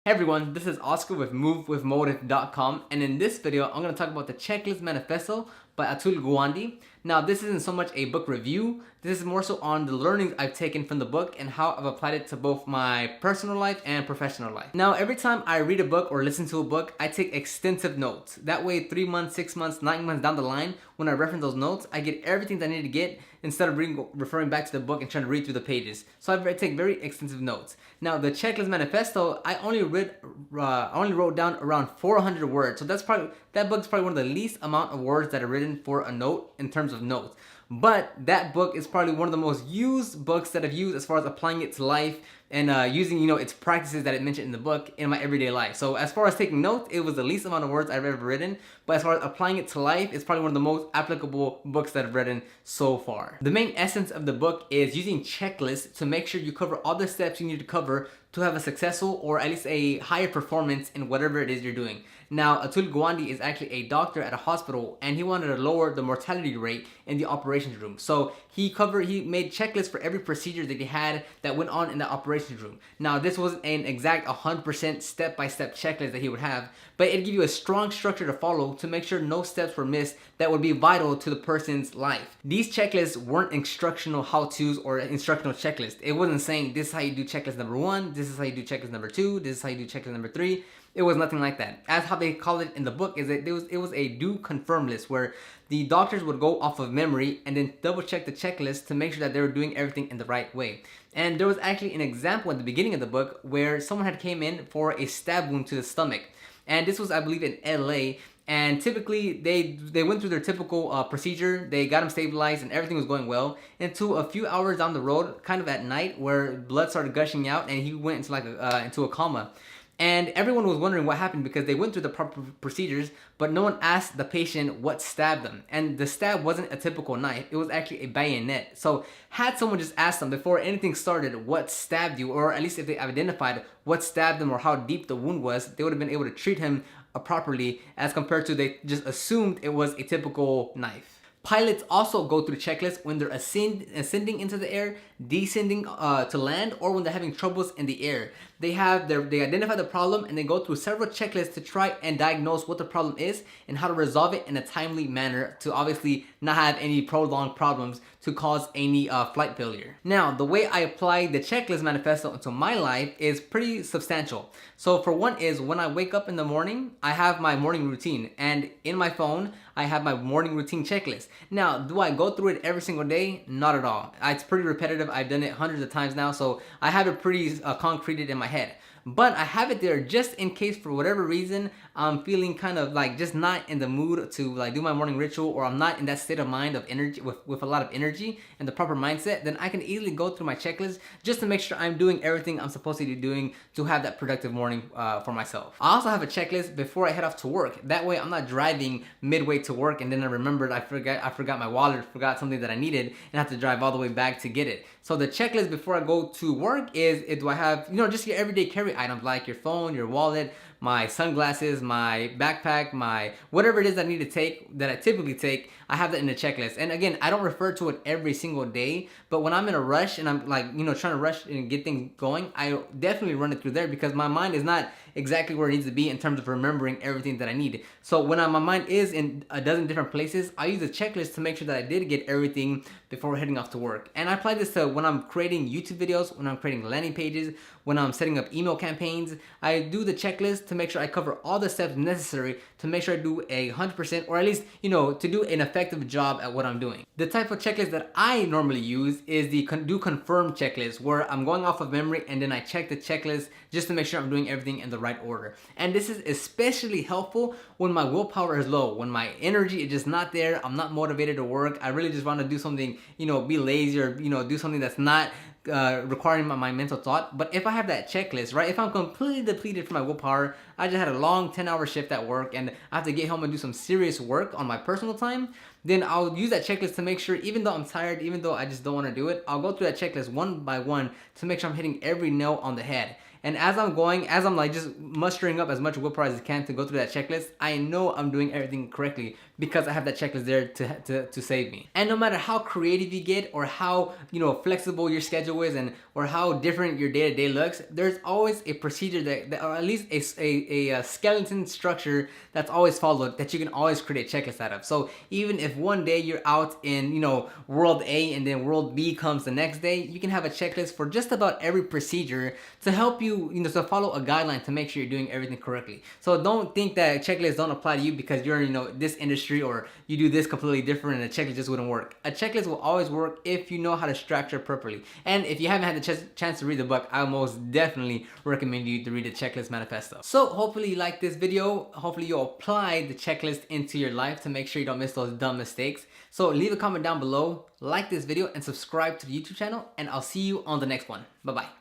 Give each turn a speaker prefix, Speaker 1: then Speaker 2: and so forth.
Speaker 1: Hey everyone, this is Oscar with MoveWithMotive.com, and in this video I'm going to talk about the Checklist Manifesto by Atul Gawande. Now this isn't so much a book review, this is more so on the learnings I've taken from the book and how I've applied it to both my personal life and professional life. Now every time I read a book or listen to a book, I take extensive notes. That way 3 months, 6 months, 9 months down the line, when I reference those notes, I get everything that I need to get instead of referring back to the book and trying to read through the pages. So I take very extensive notes. Now the Checklist Manifesto, I only wrote down around 400 words. So that book's probably one of the least amount of words that are written for a note in terms of notes. But that book is probably one of the most used books that I've used as far as applying it to life and using, its practices that it mentioned in the book in my everyday life. So as far as taking notes, it was the least amount of words I've ever written. But as far as applying it to life, it's probably one of the most applicable books that I've written so far. The main essence of the book is using checklists to make sure you cover all the steps you need to cover to have a successful or at least a higher performance in whatever it is you're doing. Now, Atul Gawande is actually a doctor at a hospital, and he wanted to lower the mortality rate in the operations room. So he made checklists for every procedure that he had that went on in the operations room. Now, this wasn't an exact 100% step-by-step checklist that he would have, but it'd give you a strong structure to follow to make sure no steps were missed that would be vital to the person's life. These checklists weren't instructional how-tos or instructional checklists. It wasn't saying this is how you do checklist number 1, this is how you do checklist number 2, this is how you do checklist number 3. It was nothing like that. As how they call it in the book is that it was a do confirm list where the doctors would go off of memory and then double check the checklist to make sure that they were doing everything in the right way. And there was actually an example at the beginning of the book where someone had came in for a stab wound to the stomach. And this was, I believe, in LA. And typically, they went through their typical procedure. They got him stabilized and everything was going well until a few hours down the road, kind of at night, where blood started gushing out and he went into into a coma. And everyone was wondering what happened because they went through the proper procedures, but no one asked the patient what stabbed them. And the stab wasn't a typical knife, it was actually a bayonet. So had someone just asked them before anything started what stabbed you, or at least if they identified what stabbed them or how deep the wound was, they would have been able to treat him properly as compared to they just assumed it was a typical knife. Pilots also go through checklists when they're ascending into the air, descending to land, or when they're having troubles in the air. They identify the problem and they go through several checklists to try and diagnose what the problem is and how to resolve it in a timely manner to obviously not have any prolonged problems to cause any flight failure. Now, the way I apply the Checklist Manifesto into my life is pretty substantial. So for one is when I wake up in the morning, I have my morning routine, and in my phone, I have my morning routine checklist. Now, do I go through it every single day? Not at all. It's pretty repetitive. I've done it hundreds of times now, so I have it pretty concreted in my head. But I have it there just in case for whatever reason I'm feeling kind of like just not in the mood to like do my morning ritual, or I'm not in that state of mind of energy with a lot of energy and the proper mindset, then I can easily go through my checklist just to make sure I'm doing everything I'm supposed to be doing to have that productive morning for myself. I also have a checklist before I head off to work. That way I'm not driving midway to work and then I remembered I forgot my wallet, forgot something that I needed, and have to drive all the way back to get it. So the checklist before I go to work is do I have, just your everyday carry items like your phone, your wallet, my sunglasses, my backpack, my whatever it is I need to take, that I typically take, I have that in the checklist. And again, I don't refer to it every single day, but when I'm in a rush and I'm like, trying to rush and get things going, I definitely run it through there because my mind is not exactly where it needs to be in terms of remembering everything that I need. So when my mind is in a dozen different places, I use a checklist to make sure that I did get everything before heading off to work. And I apply this to when I'm creating YouTube videos, when I'm creating landing pages, when I'm setting up email campaigns. I do the checklist to make sure I cover all the steps necessary to make sure I do 100%, or at least, to do an effective job at what I'm doing. The type of checklist that I normally use is the do confirm checklist, where I'm going off of memory and then I check the checklist just to make sure I'm doing everything in the right order. And this is especially helpful when my willpower is low, when my energy is just not there, I'm not motivated to work, I really just want to do something, be lazy, or do something that's not requiring my mental thought. But if I have that checklist, right, if I'm completely depleted from my willpower, I just had a long 10-hour shift at work and I have to get home and do some serious work on my personal time, then I'll use that checklist to make sure, even though I'm tired, even though I just don't want to do it, I'll go through that checklist one by one to make sure I'm hitting every nail on the head. And as I'm like just mustering up as much willpower as I can to go through that checklist, I know I'm doing everything correctly because I have that checklist there to save me. And no matter how creative you get or how, you know, flexible your schedule is, and or how different your day-to-day looks, there's always a procedure that or at least a skeleton structure that's always followed, that you can always create a checklist out of. So even if one day you're out in, you know, world A and then world B comes the next day, you can have a checklist for just about every procedure to help you, you know, to follow a guideline to make sure you're doing everything correctly. So don't think that checklists don't apply to you because you're in, you know, this industry, or you do this completely different and a checklist just wouldn't work. A checklist will always work if you know how to structure properly. And if you haven't had the chance to read the book, I most definitely recommend you to read the Checklist Manifesto. So hopefully you like this video. Hopefully you'll apply the checklist into your life to make sure you don't miss those dumb mistakes. So leave a comment down below, like this video, and subscribe to the YouTube channel, and I'll see you on the next one. Bye-bye.